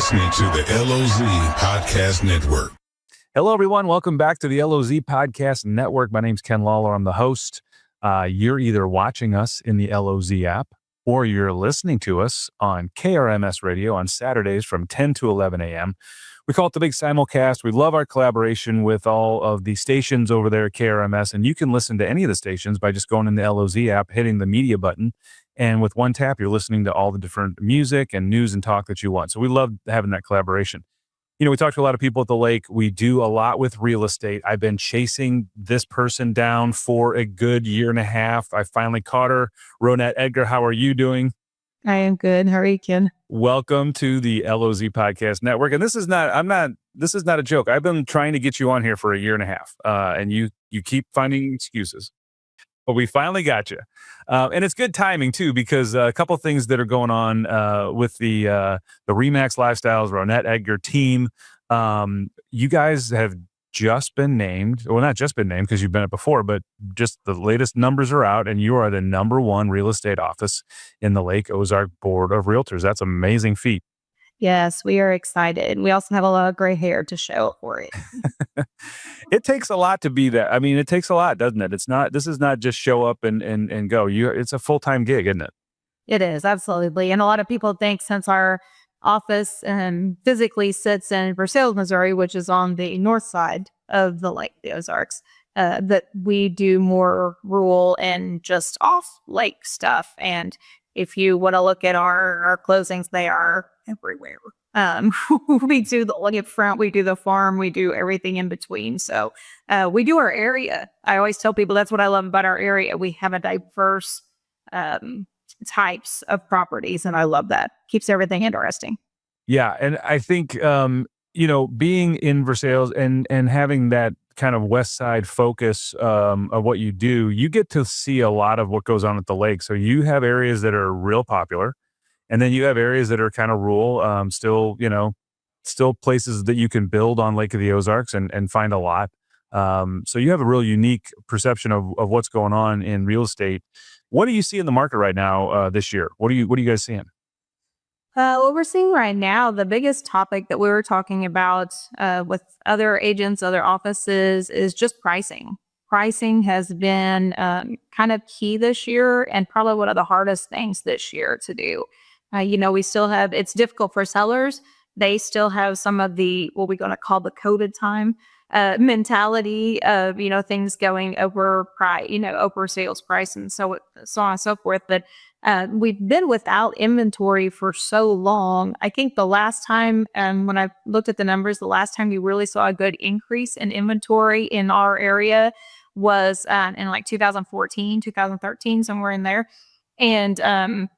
listening to the LOZ Podcast Network. Hello, everyone. Welcome back to the LOZ Podcast Network. My name's Ken Lawler. I'm the host. You're either watching us in the LOZ app or you're listening to us on KRMS radio on Saturdays from 10 to 11 a.m. We call it the Big Simulcast. We love our collaboration with all of the stations over there at KRMS, and you can listen to any of the stations by just going in the LOZ app, hitting the media button, and with one tap, you're listening to all the different music and news and talk that you want. So we love having that collaboration. You know, we talked to a lot of people at the lake. We do a lot with real estate. I've been chasing this person down for a good year and a half. I finally caught her. Ronette, Edgar, how are you doing? I am good. How are you, Ken? Welcome to the LOZ Podcast Network. And this is not a joke. I've been trying to get you on here for a year and a half. And you keep finding excuses. But we finally got you. And it's good timing, too, because a couple of things that are going on with the Remax Lifestyles, Ronette, Edgar team. You guys have just been named, well, not just been named because you've been it before, but just the latest numbers are out, and you are the #1 real estate office in the Lake Ozark Board of Realtors. That's an amazing feat. Yes, we are excited. We also have a lot of gray hair to show for it. It takes a lot to be that. I mean, it takes a lot, doesn't it? This is not just show up and go. It's a full-time gig, isn't it? It is, absolutely. And a lot of people think since our office physically sits in Versailles, Missouri, which is on the north side of the Lake, the Ozarks, that we do more rural and just off-lake stuff. And if you want to look at our closings, they are everywhere. We do the lakefront, front, we do the farm, we do everything in between. So we do our area. I always tell people that's what I love about our area. We have a diverse types of properties, and I love that. Keeps everything interesting. Yeah, and I think being in Versailles and having that kind of west side focus of what you do, you get to see a lot of what goes on at the lake. So you have areas that are real popular, and then you have areas that are kind of rural, still places that you can build on Lake of the Ozarks and find a lot. So you have a real unique perception of what's going on in real estate. What do you see in the market right now this year? What are you guys seeing? What we're seeing right now, the biggest topic that we were talking about with other agents, other offices, is just pricing. Pricing has been kind of key this year and probably one of the hardest things this year to do. We still have, it's difficult for sellers. They still have some of the, what we're going to call the COVID time mentality of, things going over price, over sales price and so on and so forth. But we've been without inventory for so long. I think the last time, when I looked at the numbers, the last time we really saw a good increase in inventory in our area was in like 2014, 2013, somewhere in there. And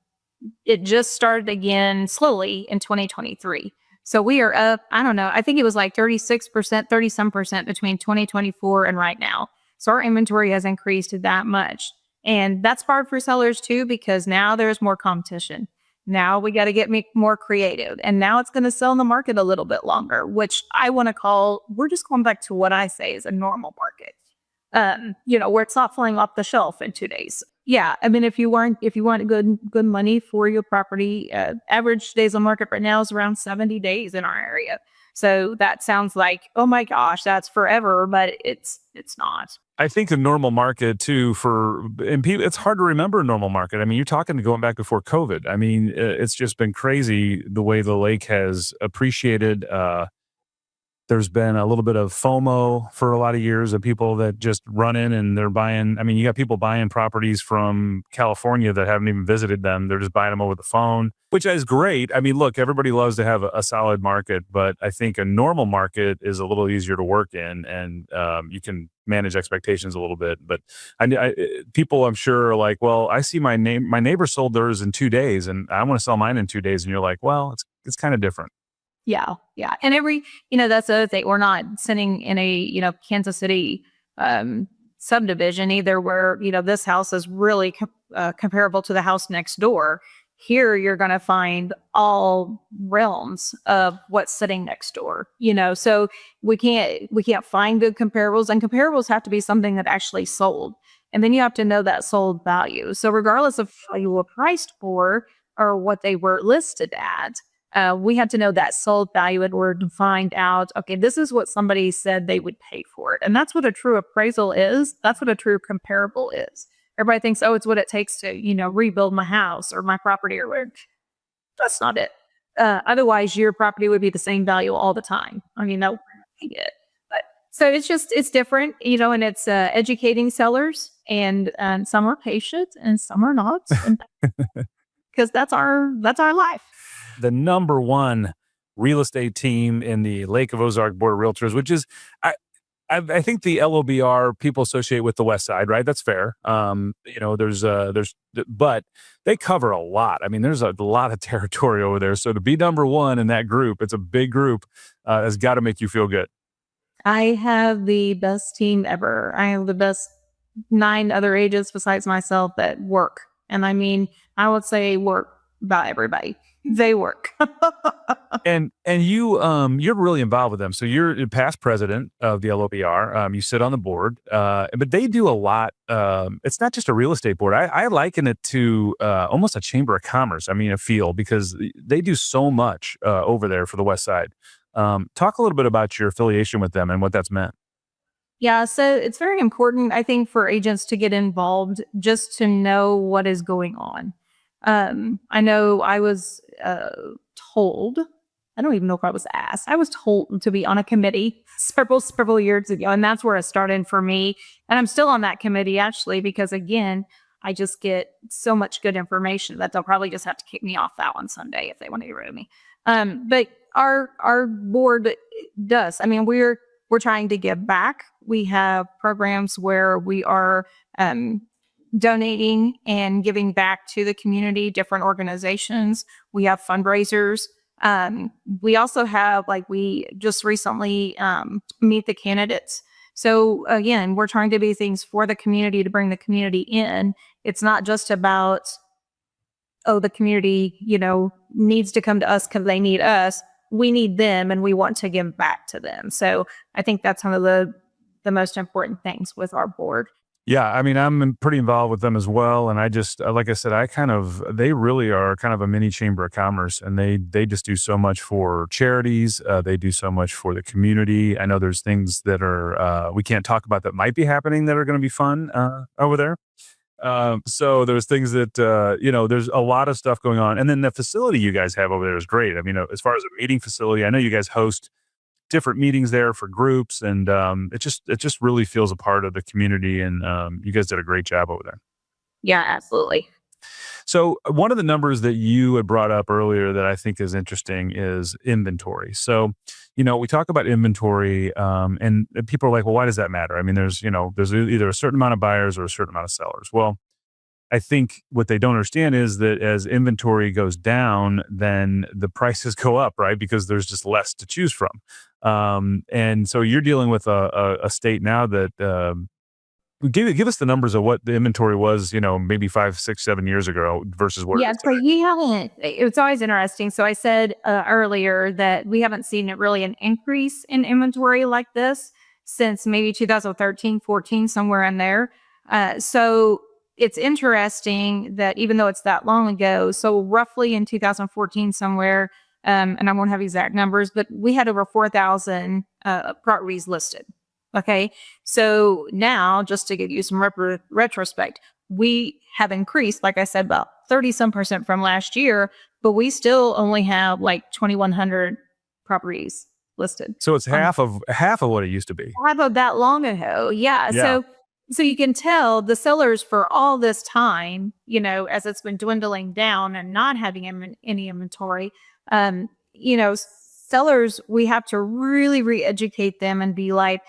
it just started again slowly in 2023. So we are up, I don't know, I think it was like 36%, 30 some percent between 2024 and right now. So our inventory has increased that much. And that's hard for sellers too, because now there's more competition. Now we got to get more creative. And now it's going to sell in the market a little bit longer, which I want to call, we're just going back to what I say is a normal market. Where it's not falling off the shelf in 2 days. Yeah, I mean, if you want good money for your property, average days on market right now is around 70 days in our area. So that sounds like, oh my gosh, that's forever, but it's not. I think the normal market too and people, it's hard to remember a normal market. I mean, you're talking going back before COVID. I mean, it's just been crazy the way the lake has appreciated. There's been a little bit of FOMO for a lot of years of people that just run in and they're buying. I mean, you got people buying properties from California that haven't even visited them. They're just buying them over the phone, which is great. I mean, look, everybody loves to have a solid market, but I think a normal market is a little easier to work in, and you can manage expectations a little bit. But people, I'm sure, are like, well, I see my neighbor sold theirs in 2 days, and I want to sell mine in 2 days. And you're like, well, it's kind of different. Yeah. And that's the other thing. We're not sitting in a, Kansas City subdivision either where, this house is really comparable to the house next door. Here, you're going to find all realms of what's sitting next door, so we can't find good comparables, and comparables have to be something that actually sold. And then you have to know that sold value. So regardless of how you were priced for or what they were listed at, We had to know that sold value in order to find out, okay, this is what somebody said they would pay for it. And that's what a true appraisal is. That's what a true comparable is. Everybody thinks, oh, it's what it takes to, rebuild my house or my property or whatever. That's not it. Otherwise, your property would be the same value all the time. I mean, that would be it. But so it's different, and it's educating sellers, and some are patient and some are not, because that's our life. The number one real estate team in the Lake of Ozark Board of Realtors, which is, I think the LOBR people associate with the West Side, right? That's fair. But they cover a lot. I mean, there's a lot of territory over there. So to be number one in that group, it's a big group, has got to make you feel good. I have the best team ever. I have the best 9 other agents besides myself that work. And I mean, I would say work about everybody. They work. and you're really involved with them. So you're past president of the LOBR. You sit on the board, but they do a lot. It's not just a real estate board. I liken it to almost a chamber of commerce. I mean, a feel, because they do so much over there for the West Side. Talk a little bit about your affiliation with them and what that's meant. Yeah, so it's very important, I think, for agents to get involved just to know what is going on. I know I was told, I don't even know if I was asked, I was told to be on a committee several years ago, and that's where it started for me. And I'm still on that committee, actually, because again, I just get so much good information that they'll probably just have to kick me off that one Sunday if they want to get rid of me. But our board does. I mean, we're trying to give back. We have programs where we are donating and giving back to the community, different organizations. We have fundraisers. We also have, we just recently meet the candidates. So again, we're trying to do things for the community to bring the community in. It's not just about, the community, needs to come to us because they need us. We need them and we want to give back to them. So I think that's one of the most important things with our board. Yeah, I mean, I'm pretty involved with them as well. And I just, like I said, they really are kind of a mini chamber of commerce, and they just do so much for charities. They do so much for the community. I know there's things that are, we can't talk about that might be happening that are going to be fun over there. So there's things that, there's a lot of stuff going on. And then the facility you guys have over there is great. I mean, as far as a meeting facility, I know you guys host different meetings there for groups, and it just really feels a part of the community, and you guys did a great job over there. Yeah, absolutely. So one of the numbers that you had brought up earlier that I think is interesting is inventory. So, we talk about inventory, and people are like, well, why does that matter? I mean, there's either a certain amount of buyers or a certain amount of sellers. Well, I think what they don't understand is that as inventory goes down, then the prices go up, right? Because there's just less to choose from. And so you're dealing with a state now that give us the numbers of what the inventory was, maybe 5, 6, 7 years ago versus what. Yeah, so you haven't. It's always interesting. So I said earlier that we haven't seen really an increase in inventory like this since maybe 2013, 14, somewhere in there. So it's interesting that even though it's that long ago, so roughly in 2014 somewhere, and I won't have exact numbers, but we had over 4,000 properties listed. Okay. So now, just to give you some retrospect, we have increased, like I said, about 30% from last year, but we still only have 2,100 properties listed. So it's half of what it used to be. Half of that long ago. Yeah. So you can tell the sellers for all this time, as it's been dwindling down and not having any inventory, sellers, we have to really re-educate them and be like,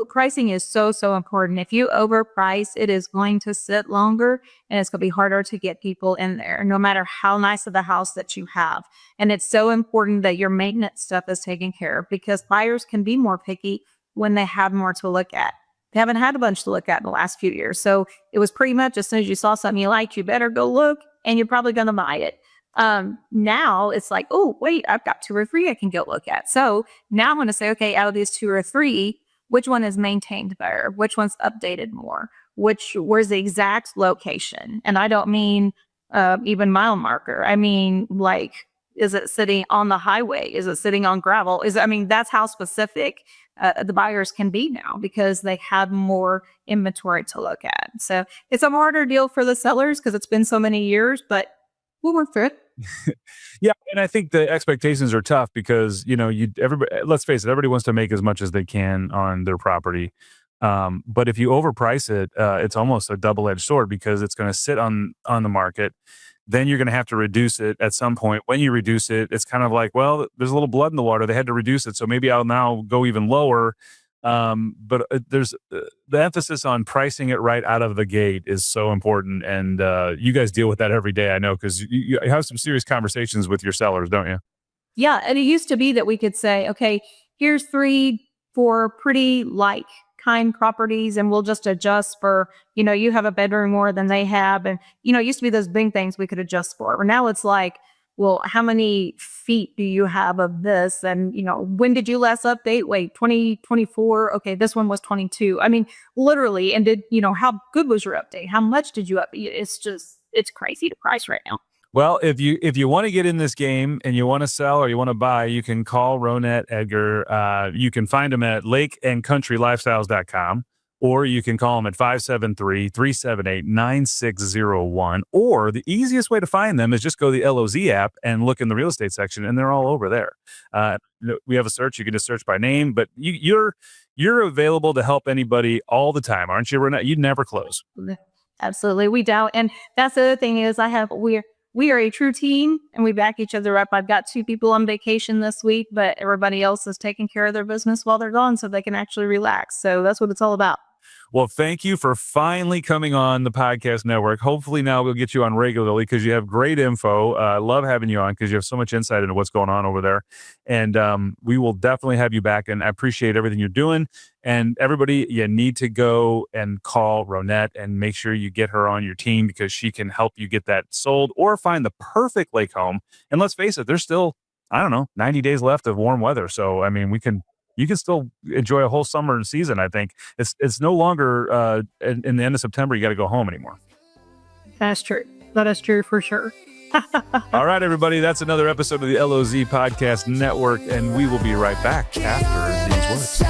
pricing is so important. If you overprice, it is going to sit longer and it's going to be harder to get people in there, no matter how nice of the house that you have. And it's so important that your maintenance stuff is taken care of, because buyers can be more picky when they have more to look at. They haven't had a bunch to look at in the last few years. So it was pretty much as soon as you saw something you liked, you better go look, and you're probably going to buy it. Now it's like, oh, wait, I've got 2 or 3 I can go look at. So now I'm going to say, okay, out of these 2 or 3, which one is maintained better? Which one's updated more? Where's the exact location? And I don't mean even mile marker. I mean Is it sitting on the highway? Is it sitting on gravel? That's how specific the buyers can be now because they have more inventory to look at. So it's a harder deal for the sellers because it's been so many years, but we'll work through it. Yeah, and I think the expectations are tough because everybody. Let's face it, everybody wants to make as much as they can on their property. But if you overprice it, it's almost a double-edged sword because it's going to sit on the market. Then you're going to have to reduce it at some point. When you reduce it, it's kind of like, well, there's a little blood in the water. They had to reduce it, so maybe I'll now go even lower. But there's the emphasis on pricing it right out of the gate is so important, and you guys deal with that every day. I know because you have some serious conversations with your sellers, don't you? Yeah, and it used to be that we could say, okay, here's 3-4 pretty kind properties, and we'll just adjust for, you have a bedroom more than they have. And, it used to be those big things we could adjust for. But now it's like, well, how many feet do you have of this? And, when did you last update? Wait, 2024? Okay, this one was 22. Literally. And how good was your update? How much did you update? It's crazy to price right now. Well, if you want to get in this game and you want to sell or you want to buy, you can call Ronette, Edgar. You can find them at lakeandcountrylifestyles.com, or you can call them at 573-378-9601. Or the easiest way to find them is just go to the LOZ app and look in the real estate section, and they're all over there. We have a search. You can just search by name, but you're available to help anybody all the time, aren't you, Ronette? You never close. Absolutely, we don't. And that's the other thing is we are a true team and we back each other up. I've got 2 people on vacation this week, but everybody else is taking care of their business while they're gone so they can actually relax. So that's what it's all about. Well, thank you for finally coming on the podcast network. Hopefully now we'll get you on regularly because you have great info. I love having you on because you have so much insight into what's going on over there. And we will definitely have you back. And I appreciate everything you're doing. And everybody, you need to go and call Ronette and make sure you get her on your team because she can help you get that sold or find the perfect lake home. And let's face it, there's still, 90 days left of warm weather. So, you can still enjoy a whole summer season. I think it's no longer in the end of September. You got to go home anymore. That's true. That is true for sure. All right, everybody. That's another episode of the LOZ Podcast Network, and we will be right back after these words.